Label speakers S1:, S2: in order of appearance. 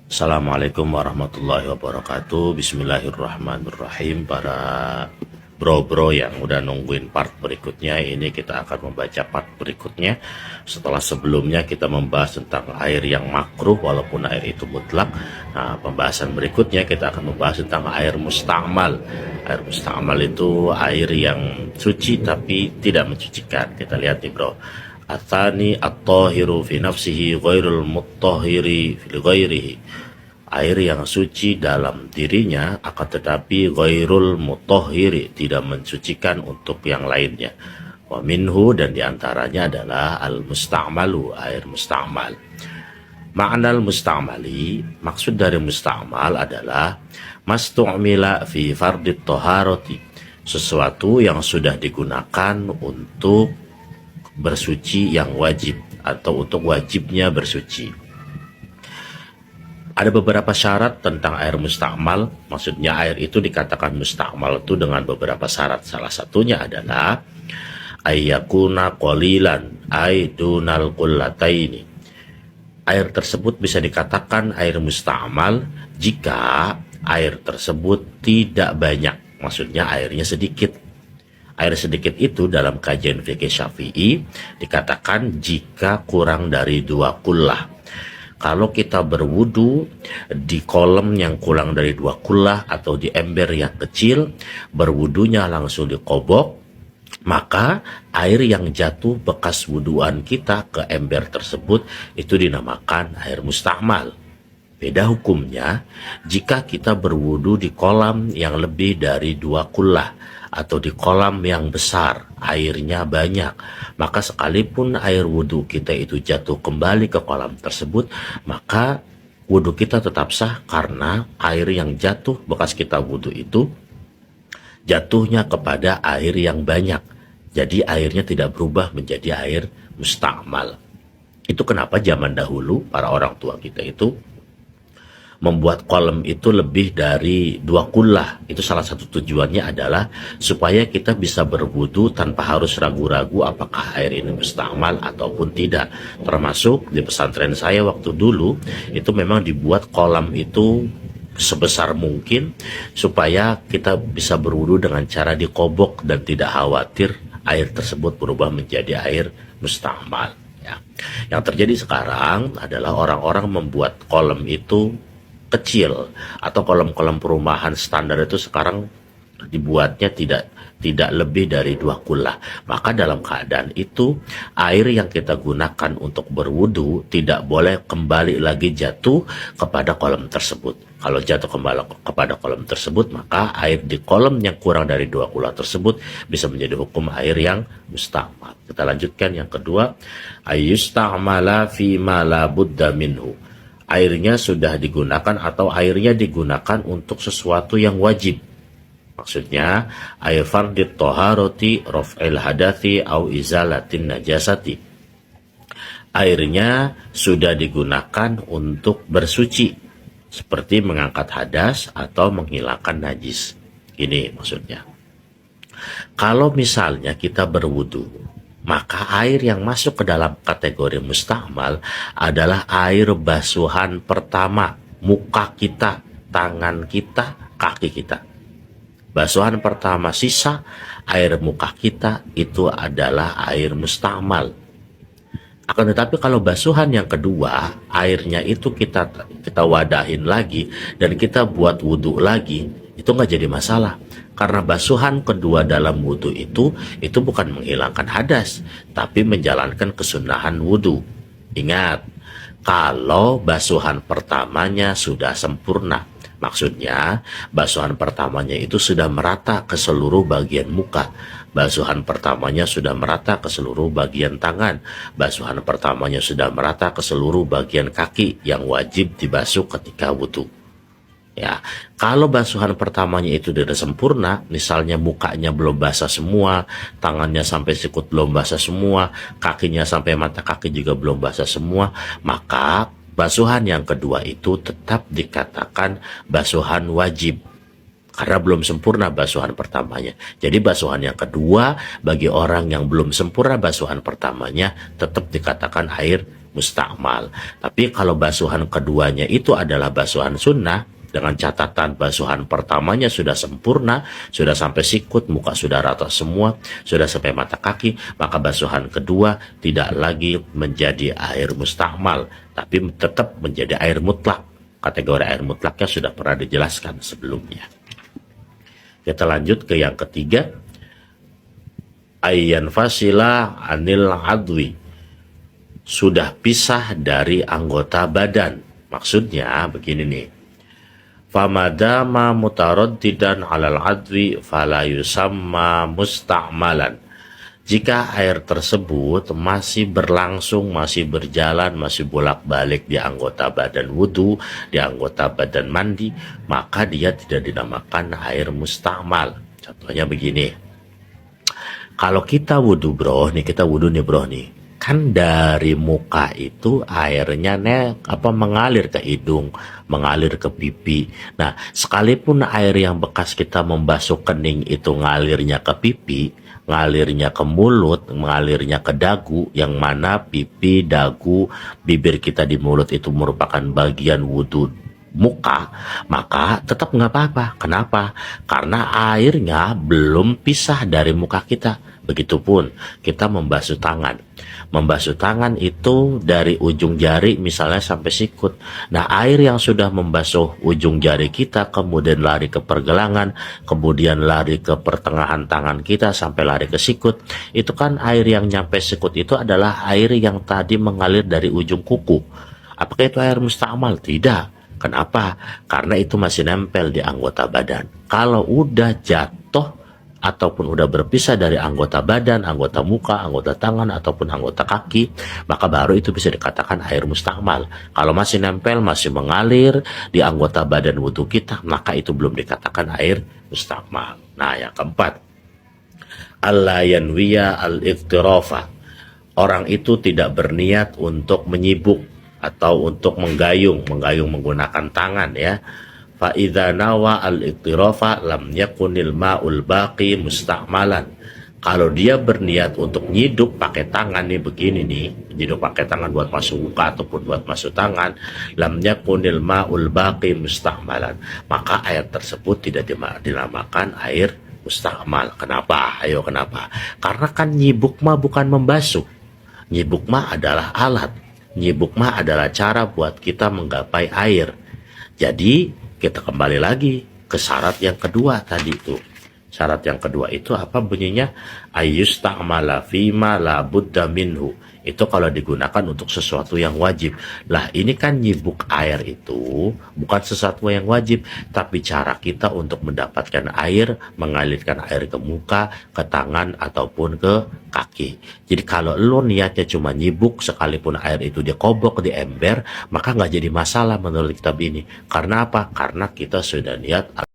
S1: Assalamualaikum warahmatullahi wabarakatuh. Bismillahirrahmanirrahim. Para bro-bro yang udah nungguin part berikutnya, ini kita akan membaca part berikutnya. Setelah sebelumnya kita membahas tentang air yang makruh walaupun air itu mutlak. Nah, pembahasan berikutnya kita akan membahas tentang air musta'mal. Air musta'mal itu air yang suci tapi tidak mencucikan. Kita lihat nih bro. Atani at-tahiru fi nafsihi ghairul mutahhiri fi ghairihi. Air yang suci dalam dirinya akan tetapi ghairul mutahhiri, tidak mensucikan untuk yang lainnya. Wa minhu, dan diantaranya adalah al-musta'malu, air musta'mal. Ma'nal musta'mali, maksud dari musta'mal adalah mastu'mila fi fardit toharoti, sesuatu yang sudah digunakan untuk bersuci yang wajib atau untuk wajibnya bersuci. Ada beberapa syarat tentang air musta'mal, maksudnya air itu dikatakan musta'mal itu dengan beberapa syarat. Salah satunya adalah ayyakuna qalilan ay dunal qullataini. Air tersebut bisa dikatakan air musta'mal jika air tersebut tidak banyak, maksudnya airnya sedikit. Air sedikit itu dalam kajian fikih Syafi'i dikatakan jika kurang dari 2 kullah. Kalau kita berwudu di kolam yang kurang dari 2 kullah atau di ember yang kecil, berwudunya langsung dikobok, maka air yang jatuh bekas wuduan kita ke ember tersebut itu dinamakan air musta'mal. Beda hukumnya jika kita berwudu di kolam yang lebih dari 2 kullah atau di kolam yang besar, airnya banyak, maka sekalipun air wudhu kita itu jatuh kembali ke kolam tersebut, maka wudhu kita tetap sah karena air yang jatuh bekas kita wudhu itu jatuhnya kepada air yang banyak. Jadi airnya tidak berubah menjadi air musta'mal. Itu kenapa zaman dahulu para orang tua kita itu membuat kolam itu lebih dari 2 kullah. Itu salah satu tujuannya adalah supaya kita bisa berwudu tanpa harus ragu-ragu apakah air ini musta'mal ataupun tidak. Termasuk di pesantren saya waktu dulu itu memang dibuat kolam itu sebesar mungkin supaya kita bisa berwudu dengan cara dikobok dan tidak khawatir air tersebut berubah menjadi air musta'mal. Ya. Yang terjadi sekarang adalah orang-orang membuat kolam itu kecil, atau kolam-kolam perumahan standar itu sekarang dibuatnya tidak lebih dari 2 kullah. Maka dalam keadaan itu air yang kita gunakan untuk berwudu tidak boleh kembali lagi jatuh kepada kolam tersebut. Kalau jatuh kembali kepada kolam tersebut, maka air di kolam yang kurang dari 2 kullah tersebut bisa menjadi hukum air yang musta'mal. Kita lanjutkan yang kedua, ayyusta'mala fi ma la budda minhu. Airnya sudah digunakan atau airnya digunakan untuk sesuatu yang wajib. Maksudnya air fardit toharoti raf'il hadathi au izalatin najasati. Airnya sudah digunakan untuk bersuci, seperti mengangkat hadas atau menghilangkan najis. Ini maksudnya. Kalau misalnya kita berwudu, maka air yang masuk ke dalam kategori musta'mal adalah air basuhan pertama, muka kita, tangan kita, kaki kita. Basuhan pertama sisa air muka kita itu adalah air musta'mal. Akan tetapi kalau basuhan yang kedua, airnya itu kita wadahin lagi dan kita buat wudhu lagi, itu nggak jadi masalah. Karena basuhan kedua dalam wudhu itu bukan menghilangkan hadas, tapi menjalankan kesunahan wudhu. Ingat, kalau basuhan pertamanya sudah sempurna, maksudnya basuhan pertamanya itu sudah merata ke seluruh bagian muka, basuhan pertamanya sudah merata ke seluruh bagian tangan, basuhan pertamanya sudah merata ke seluruh bagian kaki yang wajib dibasuh ketika wudhu. Ya, kalau basuhan pertamanya itu tidak sempurna, misalnya mukanya belum basah semua, tangannya sampai sikut belum basah semua, kakinya sampai mata kaki juga belum basah semua, maka basuhan yang kedua itu tetap dikatakan basuhan wajib. Karena belum sempurna basuhan pertamanya. Jadi basuhan yang kedua bagi orang yang belum sempurna basuhan pertamanya tetap dikatakan air mustakmal. Tapi kalau basuhan keduanya itu adalah basuhan sunnah, dengan catatan basuhan pertamanya sudah sempurna, sudah sampai sikut, muka sudah rata semua, sudah sampai mata kaki, maka basuhan kedua tidak lagi menjadi air mustakmal, tapi tetap menjadi air mutlak. Kategori air mutlaknya sudah pernah dijelaskan sebelumnya. Kita lanjut ke yang ketiga, ayyan fasila anil adwi, sudah pisah dari anggota badan. Maksudnya begini nih, famadama mutaraddidan alal adwi fala yusamma musta'malan. Jika air tersebut masih berlangsung, masih berjalan, masih bolak-balik di anggota badan wudhu, di anggota badan mandi, maka dia tidak dinamakan air mustakmal. Contohnya begini, kalau kita wudhu bro, nih kita wudhu nih bro nih, kan dari muka itu airnya mengalir ke hidung, mengalir ke pipi. Nah, sekalipun air yang bekas kita membasuh kening itu ngalirnya ke pipi, ngalirnya ke mulut, mengalirnya ke dagu, yang mana pipi, dagu, bibir kita di mulut itu merupakan bagian wudhu muka, maka tetap nggak apa-apa. Kenapa? Karena airnya belum pisah dari muka kita. Begitupun kita membasuh tangan. Membasuh tangan itu dari ujung jari misalnya sampai sikut. Nah, air yang sudah membasuh ujung jari kita, kemudian lari ke pergelangan, kemudian lari ke pertengahan tangan kita sampai lari ke sikut, itu kan air yang nyampe sikut itu adalah air yang tadi mengalir dari ujung kuku. Apakah itu air mustakmal? Tidak. Kenapa? Karena itu masih nempel di anggota badan. Kalau udah jatuh ataupun udah berpisah dari anggota badan, anggota muka, anggota tangan, ataupun anggota kaki, maka baru itu bisa dikatakan air mustakmal. Kalau masih nempel, masih mengalir di anggota badan wudhu kita, maka itu belum dikatakan air mustakmal. Nah, yang keempat, alla yanwiya al-iftirafa. Orang itu tidak berniat untuk menyibuk atau untuk menggayung menggunakan tangan ya. Fa idza nawa al-iqtirafa lam yakunil ma'ul baqi mustakmalan. Kalau dia berniat untuk nyiduk pakai tangan nih, begini nih, nyiduk pakai tangan buat masuk muka ataupun buat masuk tangan, lam yakunil ma'ul baqi mustakmalan, maka air tersebut tidak dinamakan air mustakmal. Kenapa? Ayo kenapa? Karena kan nyibuk mah bukan membasuh. Nyibuk mah adalah alat. Nyibuk mah adalah cara buat kita menggapai air. Jadi kita kembali lagi ke syarat yang kedua tadi itu. Syarat yang kedua itu apa bunyinya? Ayyusta'mala fima la budda minhu. Itu kalau digunakan untuk sesuatu yang wajib. Lah ini kan nyibuk air itu bukan sesuatu yang wajib, tapi cara kita untuk mendapatkan air, mengalirkan air ke muka, ke tangan, ataupun ke kaki. Jadi kalau lo niatnya cuma nyibuk, sekalipun air itu dikobok di ember, maka nggak jadi masalah menurut kitab ini. Karena apa? Karena kita sudah niat